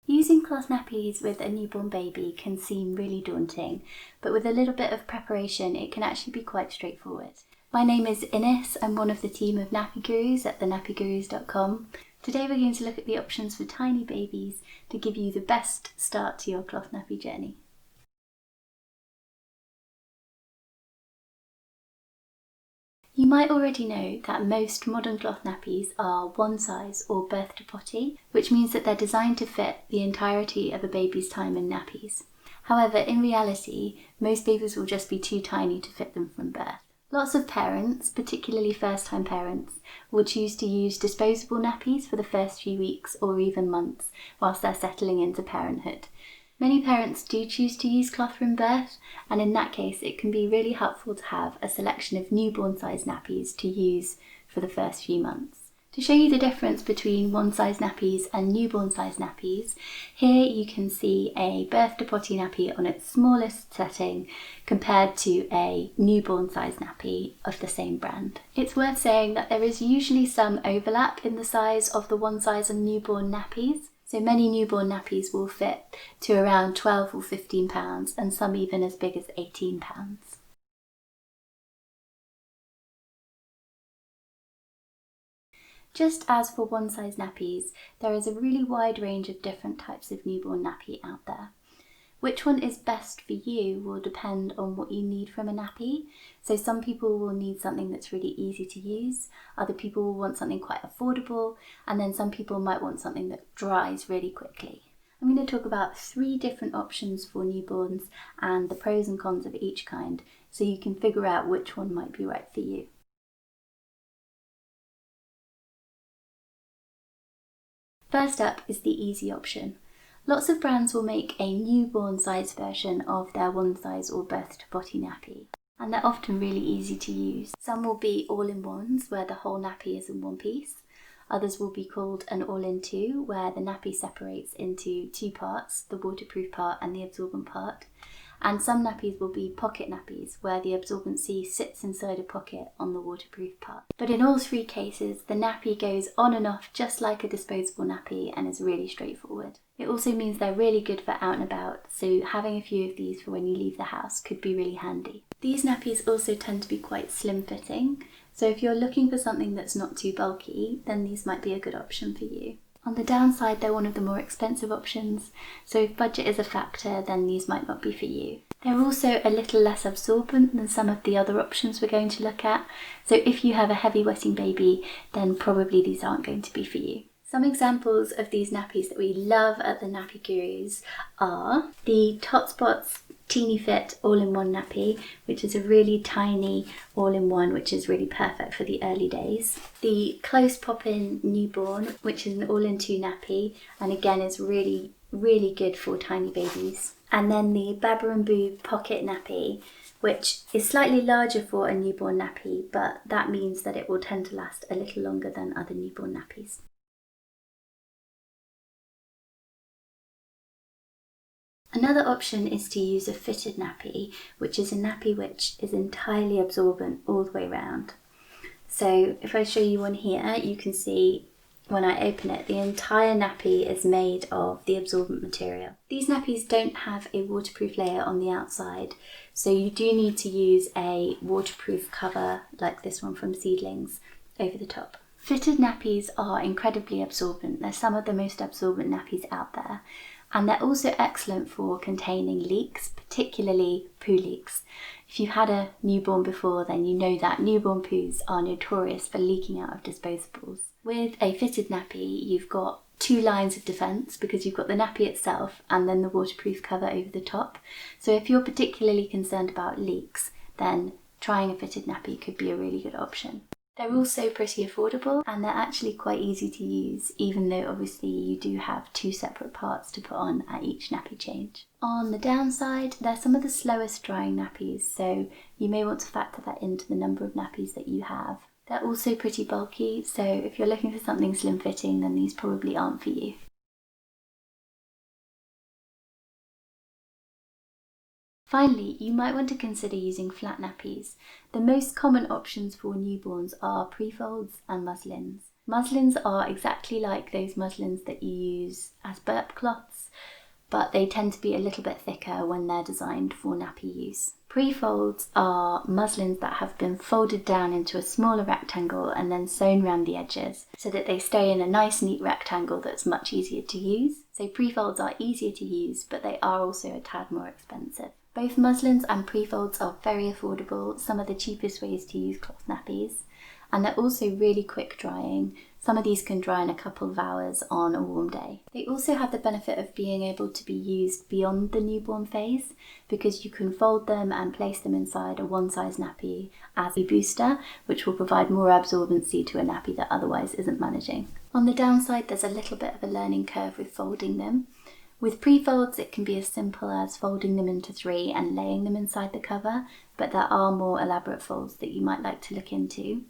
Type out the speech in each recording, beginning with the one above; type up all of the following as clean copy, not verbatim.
Using cloth nappies with a newborn baby can seem really daunting, but with a little bit of preparation it can actually be quite straightforward. My name is Innes, I'm one of the team of Nappy Gurus at thenappygurus.com. Today we're going to look at the options for tiny babies to give you the best start to your cloth nappy journey. You might already know that most modern cloth nappies are one size or birth to potty, which means that they're designed to fit the entirety of a baby's time in nappies. However, in reality, most babies will just be too tiny to fit them from birth. Lots of parents, particularly first-time parents, will choose to use disposable nappies for the first few weeks or even months whilst they're settling into parenthood. Many parents do choose to use cloth from birth, and in that case it can be really helpful to have a selection of newborn-sized nappies to use for the first few months. To show you the difference between one-size nappies and newborn-sized nappies, here you can see a birth to potty nappy on its smallest setting compared to a newborn-sized nappy of the same brand. It's worth saying that there is usually some overlap in the size of the one-size and newborn nappies. So many newborn nappies will fit to around 12 or 15 pounds and some even as big as 18 pounds. Just as for one-size nappies, there is a really wide range of different types of newborn nappy out there. Which one is best for you will depend on what you need from a nappy. So some people will need something that's really easy to use, other people will want something quite affordable, and then some people might want something that dries really quickly. I'm going to talk about 3 different options for newborns and the pros and cons of each kind, so you can figure out which one might be right for you. First up is the easy option. Lots of brands will make a newborn size version of their one size or birth to potty nappy, and they're often really easy to use. Some will be all-in-ones where the whole nappy is in one piece. Others will be called an all-in-two where the nappy separates into 2 parts, the waterproof part and the absorbent part. And some nappies will be pocket nappies where the absorbency sits inside a pocket on the waterproof part. But in all 3 cases, the nappy goes on and off just like a disposable nappy and is really straightforward. It also means they're really good for out and about, so having a few of these for when you leave the house could be really handy. These nappies also tend to be quite slim fitting, so if you're looking for something that's not too bulky, then these might be a good option for you. On the downside, they're one of the more expensive options, so if budget is a factor, then these might not be for you. They're also a little less absorbent than some of the other options we're going to look at, so if you have a heavy wetting baby, then probably these aren't going to be for you. Some examples of these nappies that we love at the Nappy Gurus are the Totspots Teeny Fit all-in-one nappy, which is a really tiny all-in-one which is really perfect for the early days. The Close Pop-In Newborn, which is an all-in-two nappy and again is really good for tiny babies. And then the Babberamboo Pocket Nappy, which is slightly larger for a newborn nappy, but that means that it will tend to last a little longer than other newborn nappies. Another option is to use a fitted nappy, which is a nappy which is entirely absorbent all the way around. So if I show you one here, you can see when I open it, the entire nappy is made of the absorbent material. These nappies don't have a waterproof layer on the outside, so you do need to use a waterproof cover like this one from Seedlings over the top. Fitted nappies are incredibly absorbent. They're some of the most absorbent nappies out there. And they're also excellent for containing leaks, particularly poo leaks. If you've had a newborn before, then you know that newborn poos are notorious for leaking out of disposables. With a fitted nappy, you've got 2 lines of defence because you've got the nappy itself and then the waterproof cover over the top. So if you're particularly concerned about leaks, then trying a fitted nappy could be a really good option. They're also pretty affordable and they're actually quite easy to use, even though obviously you do have 2 separate parts to put on at each nappy change. On the downside, they're some of the slowest drying nappies, so you may want to factor that into the number of nappies that you have. They're also pretty bulky, so if you're looking for something slim fitting, then these probably aren't for you. Finally, you might want to consider using flat nappies. The most common options for newborns are pre-folds and muslins. Muslins are exactly like those muslins that you use as burp cloths, but they tend to be a little bit thicker when they're designed for nappy use. Pre-folds are muslins that have been folded down into a smaller rectangle and then sewn around the edges so that they stay in a nice neat rectangle that's much easier to use. So pre-folds are easier to use, but they are also a tad more expensive. Both muslins and pre-folds are very affordable, some of the cheapest ways to use cloth nappies, and they're also really quick drying. Some of these can dry in a couple of hours on a warm day. They also have the benefit of being able to be used beyond the newborn phase, because you can fold them and place them inside a one-size nappy as a booster, which will provide more absorbency to a nappy that otherwise isn't managing. On the downside, there's a little bit of a learning curve with folding them. With pre-folds, it can be as simple as folding them into 3 and laying them inside the cover, but there are more elaborate folds that you might like to look into.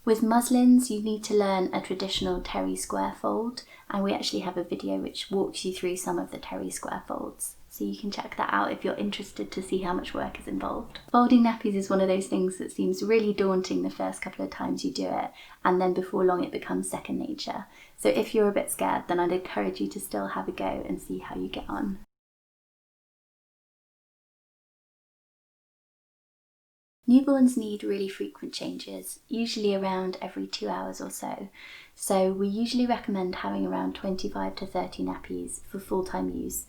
With muslins, you need to learn a traditional terry square fold, and we actually have a video which walks you through some of the terry square folds. So you can check that out if you're interested to see how much work is involved. Folding nappies is one of those things that seems really daunting the first couple of times you do it, and then before long it becomes second nature. So if you're a bit scared, then I'd encourage you to still have a go and see how you get on. Newborns need really frequent changes, usually around every 2 hours or so. So we usually recommend having around 25 to 30 nappies for full-time use,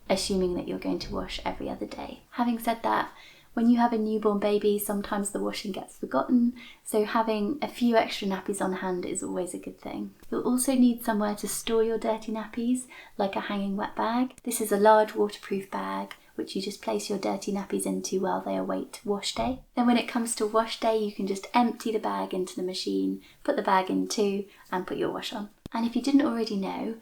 assuming that you're going to wash every other day. Having said that, when you have a newborn baby, sometimes the washing gets forgotten, so having a few extra nappies on hand is always a good thing. You'll also need somewhere to store your dirty nappies, like a hanging wet bag. This is a large waterproof bag which you just place your dirty nappies into while they await wash day. Then when it comes to wash day, you can just empty the bag into the machine, put the bag in too, and put your wash on. And if you didn't already know,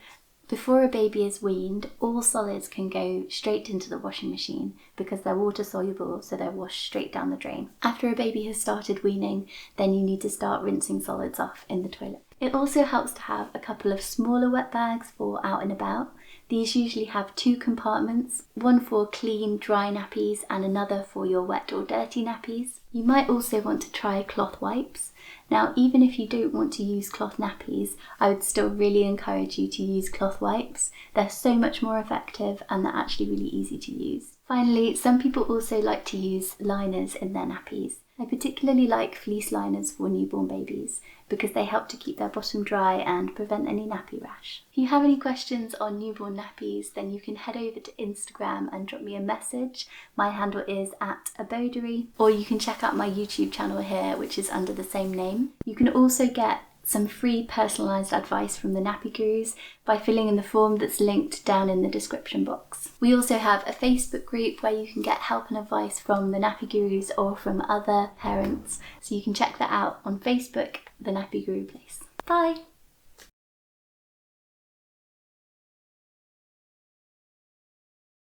before a baby is weaned, all solids can go straight into the washing machine because they're water soluble, so they're washed straight down the drain. After a baby has started weaning, then you need to start rinsing solids off in the toilet. It also helps to have a couple of smaller wet bags for out and about. These usually have 2 compartments, one for clean, dry nappies and another for your wet or dirty nappies. You might also want to try cloth wipes. Now, even if you don't want to use cloth nappies, I would still really encourage you to use cloth wipes. They're so much more effective and they're actually really easy to use. Finally, some people also like to use liners in their nappies. I particularly like fleece liners for newborn babies because they help to keep their bottom dry and prevent any nappy rash. If you have any questions on newborn nappies, then you can head over to Instagram and drop me a message. My handle is @abodery, or you can check out my YouTube channel here, which is under the same name. You can also get some free personalised advice from the Nappy Gurus by filling in the form that's linked down in the description box. We also have a Facebook group where you can get help and advice from the Nappy Gurus or from other parents, so you can check that out on Facebook, the Nappy Guru Place. Bye!